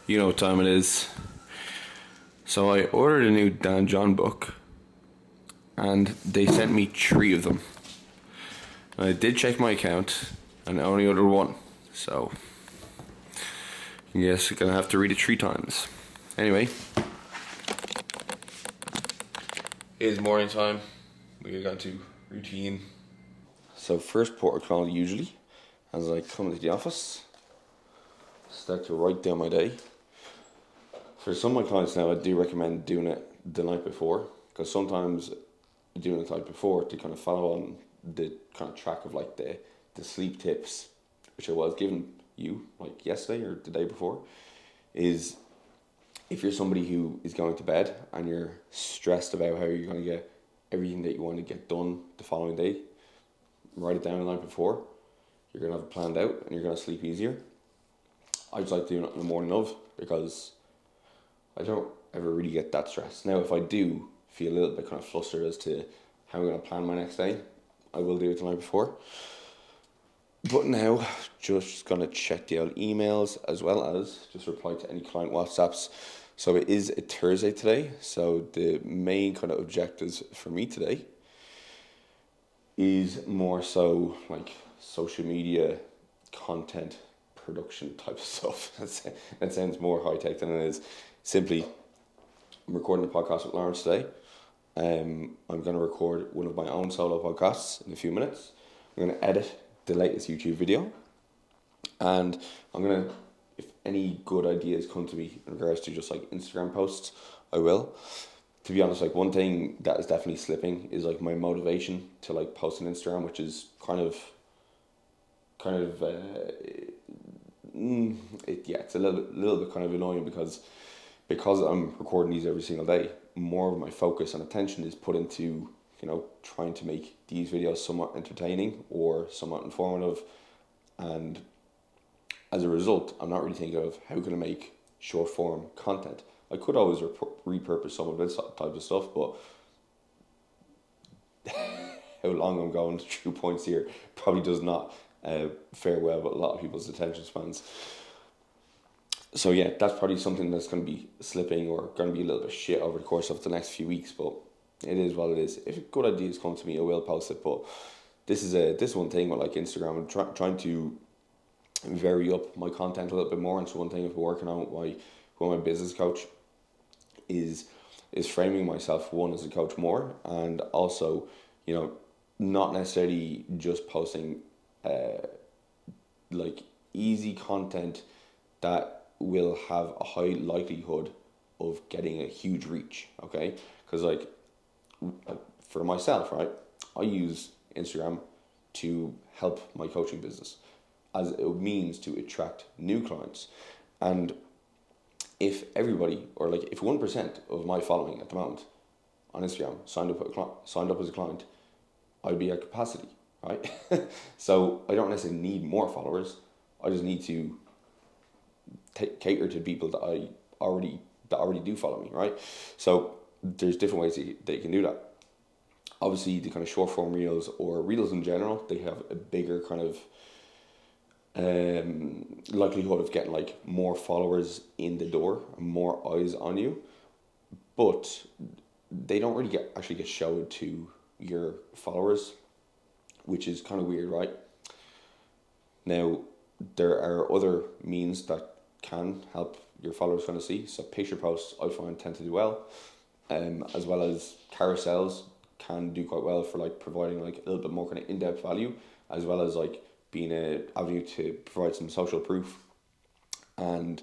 You know what time it is. So I ordered a new Dan John book, and they sent me 3 of them. And I did check my account, and I only ordered 1. So, yes, I'm gonna have to read it 3 times. Anyway, it is morning time. We got to routine. So first port of call usually, as I come into the office, start to write down my day. For some of my clients now, I do recommend doing it the night before, because sometimes doing it the night before to kind of follow on the kind of track of like the sleep tips, which I was giving you like yesterday or the day before, is if you're somebody who is going to bed and you're stressed about how you're going to get everything that you want to get done the following day, write it down the night before. You're going to have it planned out and you're going to sleep easier. I just like doing it in the morning of, because I don't ever really get that stressed. Now, if I do feel a little bit kind of flustered as to how I'm going to plan my next day, I will do it the night before. But now, just going to check the old emails as well as just reply to any client WhatsApps. So it is a Thursday today. So the main kind of objectives for me today is more so like social media content production type of stuff. That sounds more high tech than it is. Simply, I'm recording a podcast with Lawrence today. I'm going to record one of my own solo podcasts in a few minutes. I'm going to edit the latest YouTube video. And I'm going to, if any good ideas come to me in regards to just like Instagram posts, I will. To be honest, like one thing that is definitely slipping is like my motivation to like post on Instagram, which is it's a little bit kind of annoying because I'm recording these every single day. More of my focus and attention is put into trying to make these videos somewhat entertaining or somewhat informative, and as a result, I'm not really thinking of how can I make short form content. I could always repurpose some of this type of stuff, but how long I'm going through points here probably does not fare well with a lot of people's attention spans. So yeah, that's probably something that's going to be slipping or going to be a little bit shit over the course of the next few weeks, but it is what it is. If good ideas come to me, I will post it, but this is one thing with like Instagram. I'm trying to vary up my content a little bit more, and so one thing I've been working on with my business coach is framing myself, one, as a coach more, and also not necessarily just posting like easy content that will have a high likelihood of getting a huge reach, okay? Because like for myself, right, I use Instagram to help my coaching business as a means to attract new clients. And if everybody, or like if 1% of my following at the moment on Instagram signed up as a client, I'd be at capacity, right? So I don't necessarily need more followers. I just need to cater to people that already do follow me, right? So there's different ways that you can do that. Obviously, the kind of short form reels or reels in general, they have a bigger kind of likelihood of getting like more followers in the door and more eyes on you, but they don't really actually get showed to your followers, which is kind of weird, right? Now, there are other means that can help your followers kind of see. So picture posts, I find, tend to do well, as well as carousels can do quite well for like providing like a little bit more kind of in-depth value, as well as like being an avenue to provide some social proof. And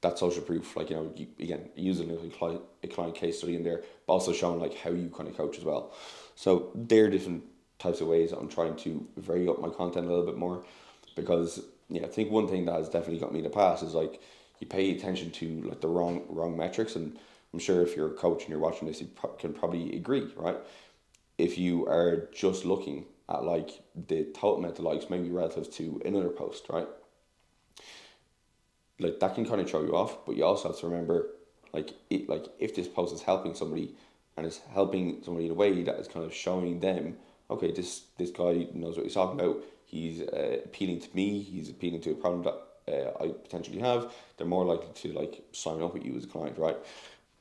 that social proof, like, again, using a client case study in there, but also showing like how you kind of coach as well. So there are different types of ways I'm trying to vary up my content a little bit more, because I think one thing that has definitely got me in the past is like you pay attention to like the wrong metrics. And I'm sure if you're a coach and you're watching this, you can probably agree, right? If you are just looking at like the total amount of likes, maybe relative to another post, right? Like that can kind of throw you off, but you also have to remember like if this post is helping somebody and it's helping somebody in a way that is kind of showing them, okay, this guy knows what he's talking about. He's appealing to me. He's appealing to a problem I potentially have, they're more likely to like sign up with you as a client, right?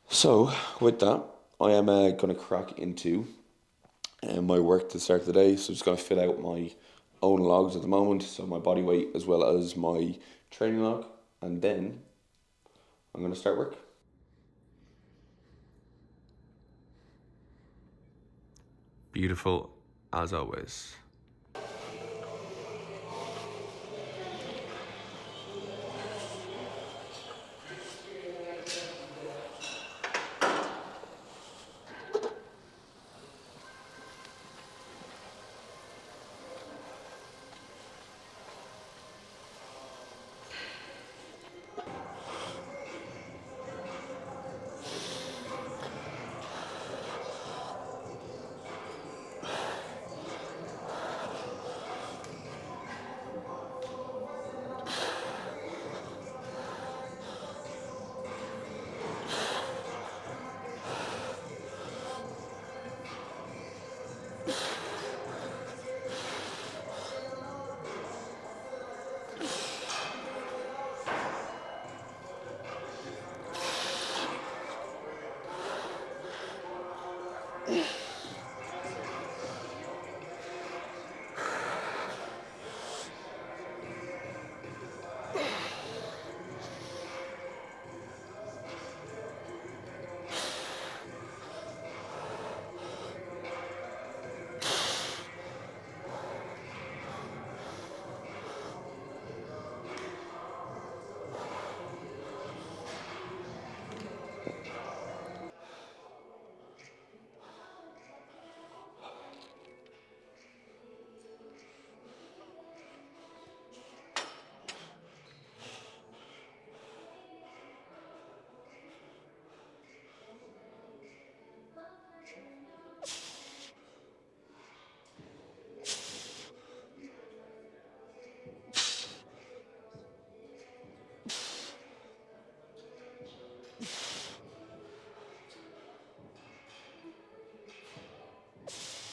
So with that, I am going to crack into my work to start the day. So just going to fill out my own logs at the moment, so my body weight as well as my training log, and then I'm going to start work. Beautiful as always.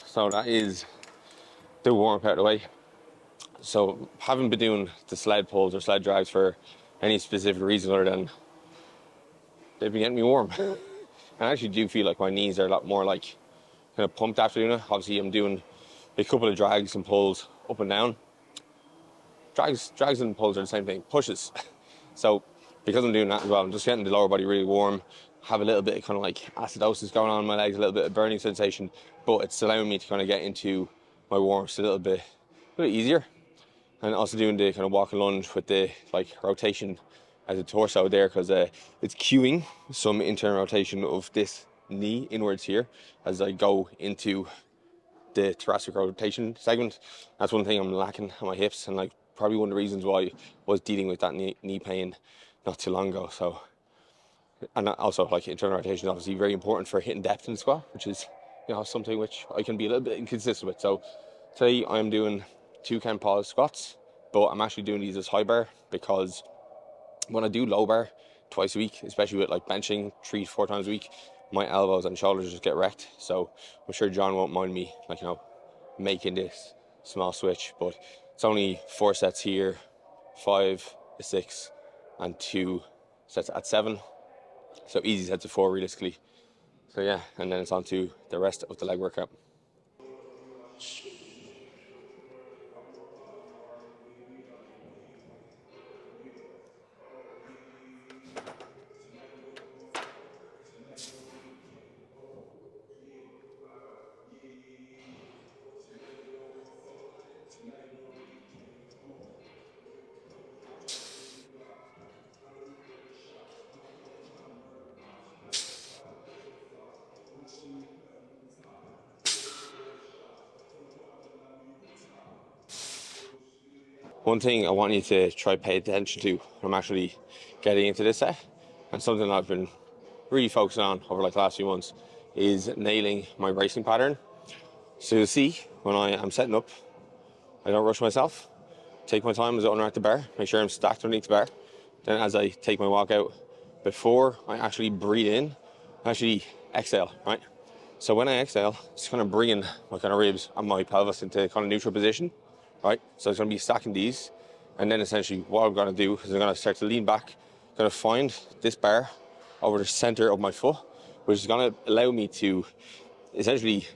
So that is the warm-up out of the way. So haven't been doing the sled pulls or sled drags for any specific reason other than they've been getting me warm. And I actually do feel like my knees are a lot more like kind of pumped after doing it. Obviously I'm doing a couple of drags and pulls up and down. Drags and pulls are the same thing, pushes. So because I'm doing that as well, I'm just getting the lower body really warm, have a little bit of kind of like acidosis going on in my legs, a little bit of burning sensation, but it's allowing me to kind of get into my warm-ups a little bit easier. And also doing the kind of walk and lunge with the like rotation as a torso there, because it's cueing some internal rotation of this knee inwards here as I go into the thoracic rotation segment. That's one thing I'm lacking on my hips, and like probably one of the reasons why I was dealing with that knee pain not too long ago. So, and also like internal rotation is obviously very important for hitting depth in the squat, which is, you know, something which I can be a little bit inconsistent with. So today I'm doing 2 count pause squats, but I'm actually doing these as high bar because when I do low bar twice a week, especially with like benching 3 to 4 times a week, my elbows and shoulders just get wrecked. So I'm sure John won't mind me, like, you know, making this small switch, but it's only 4 sets here, 5 to 6, and 2 sets at 7. So easy sets of 4 realistically. So yeah, and then it's on to the rest of the leg workout. One thing I want you to try pay attention to when I'm actually getting into this set, and something I've been really focusing on over like the last few months, is nailing my bracing pattern. So you'll see when I am setting up, I don't rush myself. Take my time as I underneath the bar, make sure I'm stacked underneath the bar. Then as I take my walk out, before I actually breathe in, I actually exhale, right? So when I exhale, it's kind of bringing my kind of ribs and my pelvis into kind of neutral position, right? So it's going to be stacking these. And then essentially what I'm going to do is I'm going to start to lean back, going to find this bar over the center of my foot, which is going to allow me to essentially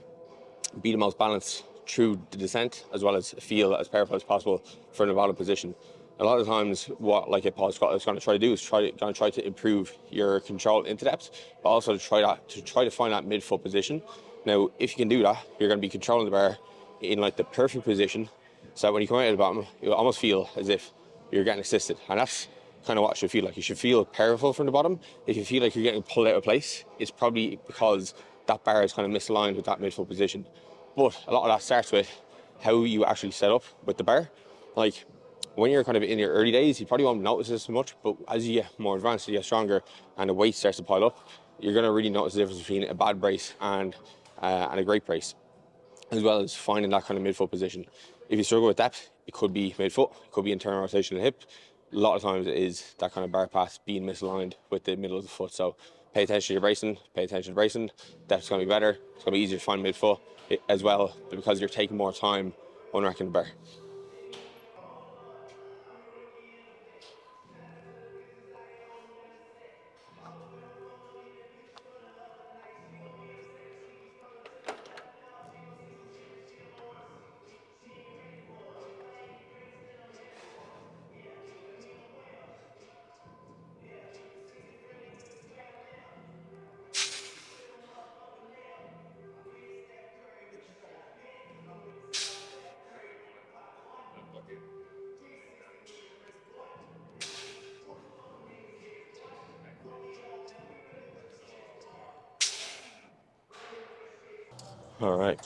be the most balanced through the descent, as well as feel as powerful as possible for an bottom position. A lot of times what like a Paul Scott is going to try to do is try to improve your control into depth, but also to try to find that mid-foot position. Now if you can do that, you're going to be controlling the bar in like the perfect position, so that when you come out of the bottom, you'll almost feel as if you're getting assisted. And that's kind of what it should feel like. You should feel powerful from the bottom. If you feel like you're getting pulled out of place, it's probably because that bar is kind of misaligned with that midfoot position. But a lot of that starts with how you actually set up with the bar. Like when you're kind of in your early days, you probably won't notice this so much, but as you get more advanced, you get stronger and the weight starts to pile up, you're going to really notice the difference between a bad brace and a great brace, as well as finding that kind of midfoot position. If you struggle with depth, it could be midfoot, it could be internal rotation of the hip. A lot of times it is that kind of bar path being misaligned with the middle of the foot. So pay attention to your bracing, pay attention to bracing. Depth's going to be better. It's going to be easier to find midfoot as well, because you're taking more time unracking the bar. All right.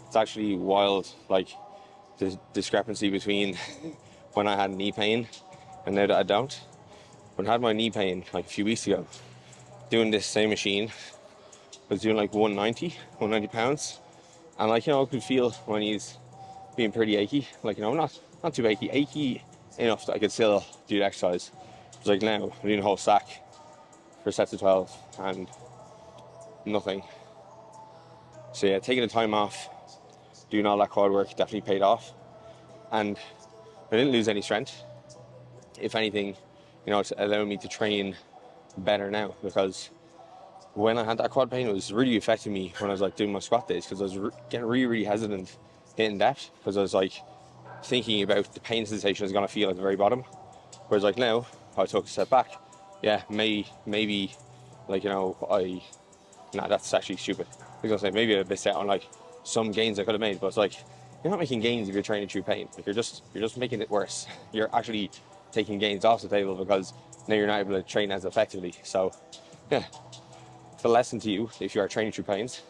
It's actually wild, like the discrepancy between when I had knee pain and now that I don't. When I had my knee pain like a few weeks ago, doing this same machine, I was doing like 190 pounds, and like, you know, I could feel my knees being pretty achy. Like, you know, not too achy enough that I could still do the exercise. It's like now I'm doing a whole stack for sets of 12 and nothing. So yeah, taking the time off, doing all that quad work definitely paid off, and I didn't lose any strength. If anything, you know, it's allowing me to train better now, because when I had that quad pain, it was really affecting me when I was like doing my squat days, because I was getting really hesitant hitting depth, because I was like thinking about the pain sensation I was going to feel at the very bottom. Whereas like now, I took a step back. Yeah, maybe, like, you know, nah, that's actually stupid. I was gonna say maybe a bit set on like some gains I could have made, but it's like you're not making gains if you're training through pain. Like you're just making it worse. You're actually taking gains off the table because now you're not able to train as effectively. So yeah, the lesson to you, if you are training through pains,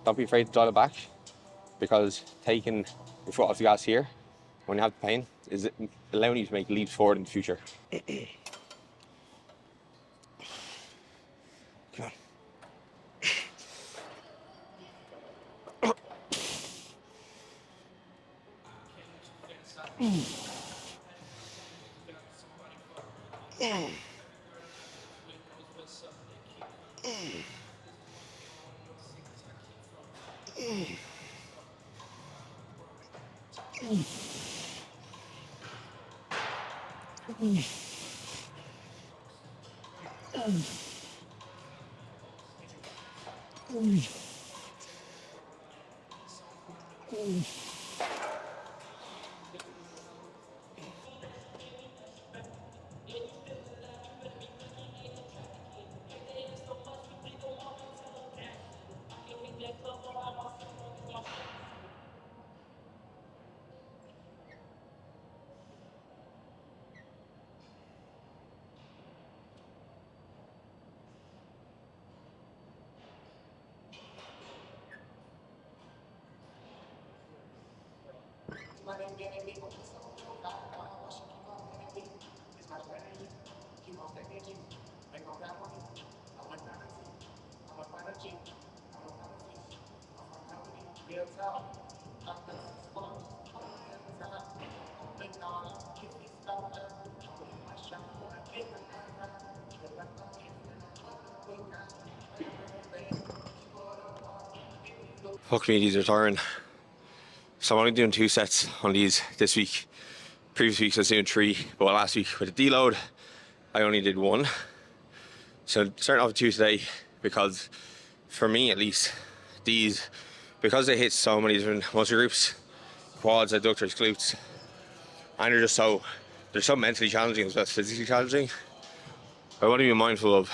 don't be afraid to dial it back, because taking your foot off the gas here when you have the pain is allowing you to make leaps forward in the future. Come on. Fuck me, these are tiring. So I'm only doing 2 sets on these this week. Previous weeks I was doing 3, but last week with the deload, I only did 1. So starting off with 2 today, because for me at least, because they hit so many different muscle groups, quads, adductors, glutes, and they're so mentally challenging as well as physically challenging. I want to be mindful of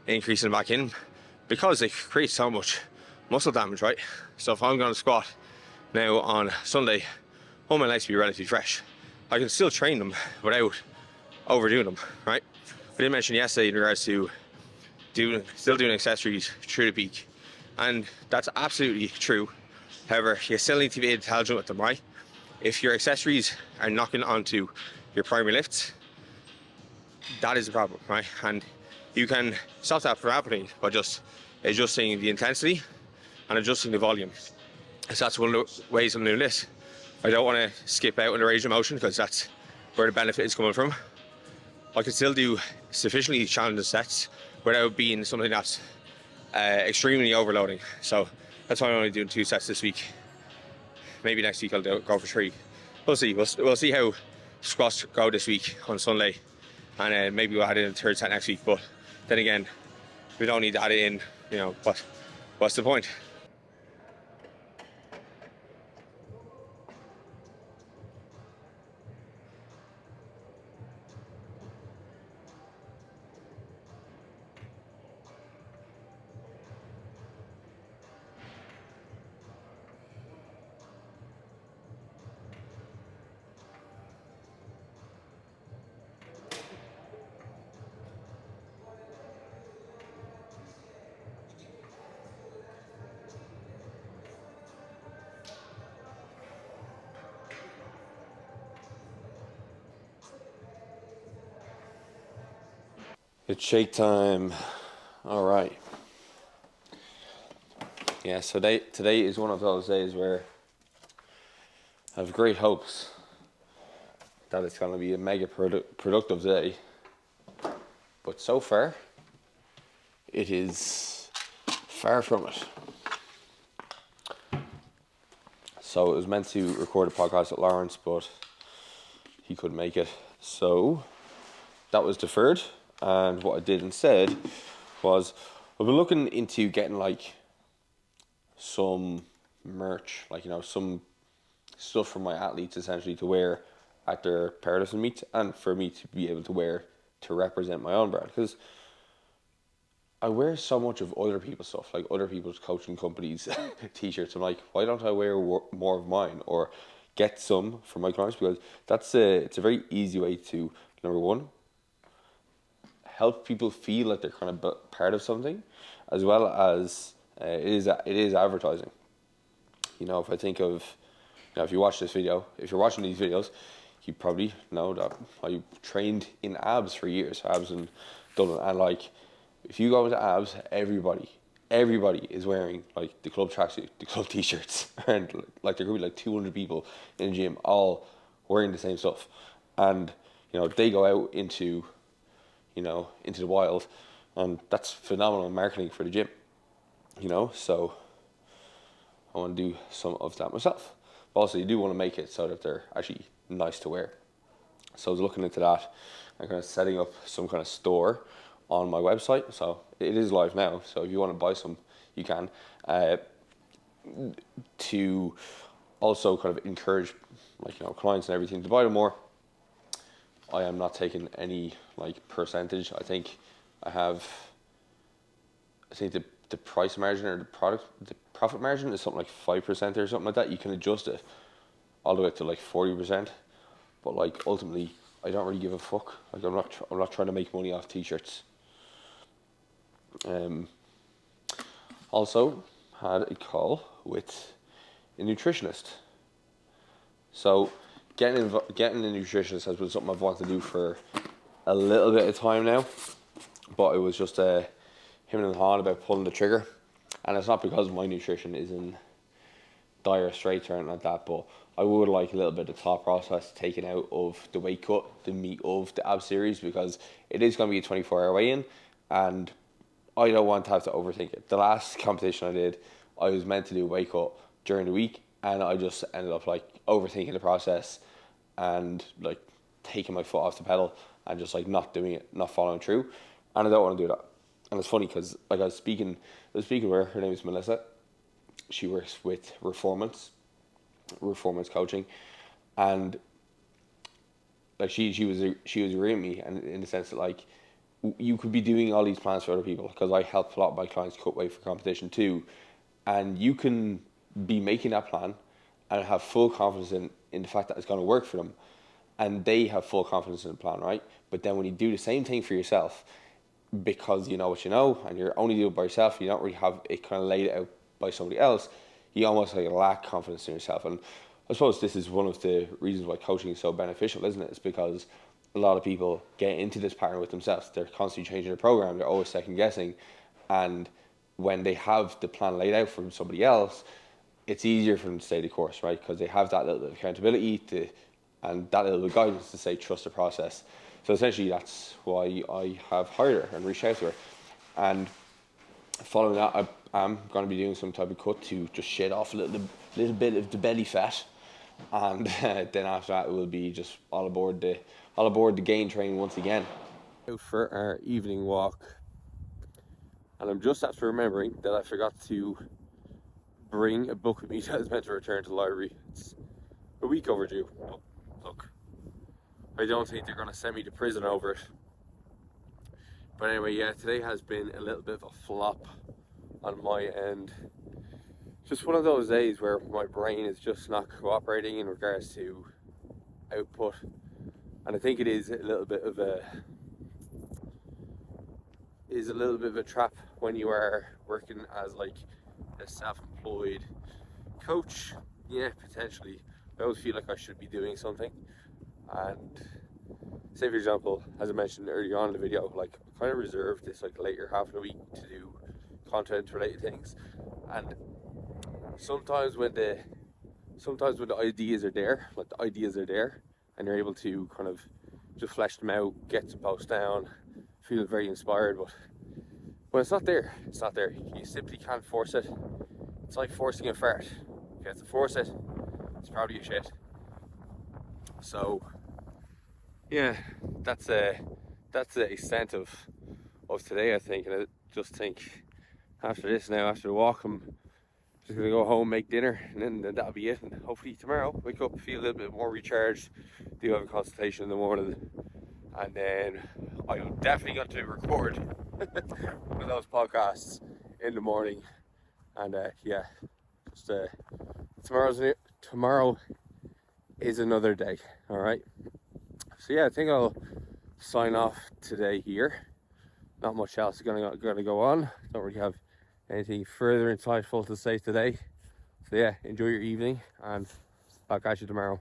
increasing back in, because they create so much muscle damage, right? So if I'm going to squat now on Sunday, I want my legs to be relatively fresh. I can still train them without overdoing them, right? I did mention yesterday in regards to still doing accessories through the peak, and that's absolutely true. However, you still need to be intelligent with them, right? If your accessories are knocking onto your primary lifts, that is a problem, right? And you can stop that from happening by just adjusting the intensity and adjusting the volume. So that's one of the ways I'm doing this. I don't want to skip out on the range of motion because that's where the benefit is coming from. I can still do sufficiently challenging sets without being something that's extremely overloading. So that's why I'm only doing 2 sets this week. Maybe next week I'll go for 3. We'll see. We'll see how squats go this week on Sunday, and maybe we'll add in a 3rd set next week. But then again, we don't need to add it in. But what's the point? It's shake time. All right. Yeah, so today is one of those days where I have great hopes that it's going to be a mega productive day. But so far, it is far from it. So it was meant to record a podcast with Lawrence, but he couldn't make it. So that was deferred. And what I did instead was I've been looking into getting like some merch, like, some stuff for my athletes essentially to wear at their powerlifting meets, and for me to be able to wear to represent my own brand, because I wear so much of other people's stuff, like other people's coaching companies t-shirts. I'm like, why don't I wear more of mine or get some for my clients? Because it's a very easy way to, number one, help people feel like they're kind of part of something, as well as it is advertising. If I think of, if you watch this video, if you're watching these videos, you probably know that I trained in abs for years, abs in Dublin, and like, if you go into abs, everybody is wearing like the club tracksuit, the club t-shirts, and like there could be like 200 people in the gym all wearing the same stuff, and they go out into the wild, and that's phenomenal marketing for the gym. So I want to do some of that myself. But also, you do want to make it so that they're actually nice to wear. So I was looking into that and kind of setting up some kind of store on my website. So it is live now. So if you want to buy some, you can. To also kind of encourage, clients and everything to buy them more. I am not taking any percentage. I think the price margin or the profit margin is something like 5% or something like that. You can adjust it all the way to 40%, but ultimately I don't really give a fuck. I'm not trying to make money off t-shirts. Also had a call with a nutritionist. So getting a nutritionist has been something I've wanted to do for a little bit of time now, but it was just him and Han about pulling the trigger, and it's not because my nutrition is in dire straits or anything like that, but I would like a little bit of thought process taken out of the weight cut, the meat of the ab series, because it is going to be a 24-hour weigh-in, and I don't want to have to overthink it. The last competition I did, I was meant to do a weight cut during the week, and I just ended up like overthinking the process and like taking my foot off the pedal and just like not doing it, not following through, and I don't want to do that. And it's funny because like I was speaking with her name is Melissa. She works with Reformance coaching, and like she was agreeing with me, and in the sense that like you could be doing all these plans for other people, because I help a lot of my clients cut weight for competition too, and you can be making that plan and have full confidence in the fact that it's going to work for them, and they have full confidence in the plan, right? But then when you do the same thing for yourself, because you know what you know and you're only doing it by yourself, you don't really have it kind of laid out by somebody else, you almost like lack confidence in yourself. And I suppose this is one of the reasons why coaching is so beneficial, isn't it? It's because a lot of people get into this pattern with themselves. They're constantly changing their program, they're always second guessing, and when they have the plan laid out from somebody else, it's easier for them to stay the course, right? Because they have that little bit of accountability and that little bit of guidance to say trust the process. So essentially that's why I have hired her and reached out to her. And following that, I'm going to be doing some type of cut to just shed off a little bit of the belly fat, and then after that it will be just all aboard the gain train once again. Out for our evening walk, and I'm just after remembering that I forgot to bring a book with me that I was meant to return to the library. It's a week overdue. Oh, look, I don't think they're going to send me to prison over it. But anyway, yeah, today has been a little bit of a flop on my end. Just one of those days where my brain is just not cooperating in regards to output, and I think it is a little bit of a trap when you are working as like a self-employed coach. Yeah, potentially I always feel like I should be doing something, and say for example, as I mentioned earlier on in the video, like I kind of reserved this like later half of the week to do content related things, and sometimes when the ideas are there, and you're able to kind of just flesh them out, get some posts down, feel very inspired, but when it's not there, it's not there. You simply can't force it. It's like forcing a fart. If you have to force it, it's probably a shit. So yeah, that's the extent of today, I think. And I just think after this now, after the walk, I'm just gonna go home, make dinner, and then that'll be it. And hopefully tomorrow, wake up, feel a little bit more recharged, do have a consultation in the morning, and then I'm definitely going to record one of those podcasts in the morning. And yeah, just tomorrow is another day. All right. So yeah, I think I'll sign off today here. Not much else is gonna go on. Don't really have anything further insightful to say today. So yeah, enjoy your evening, and I'll catch you tomorrow.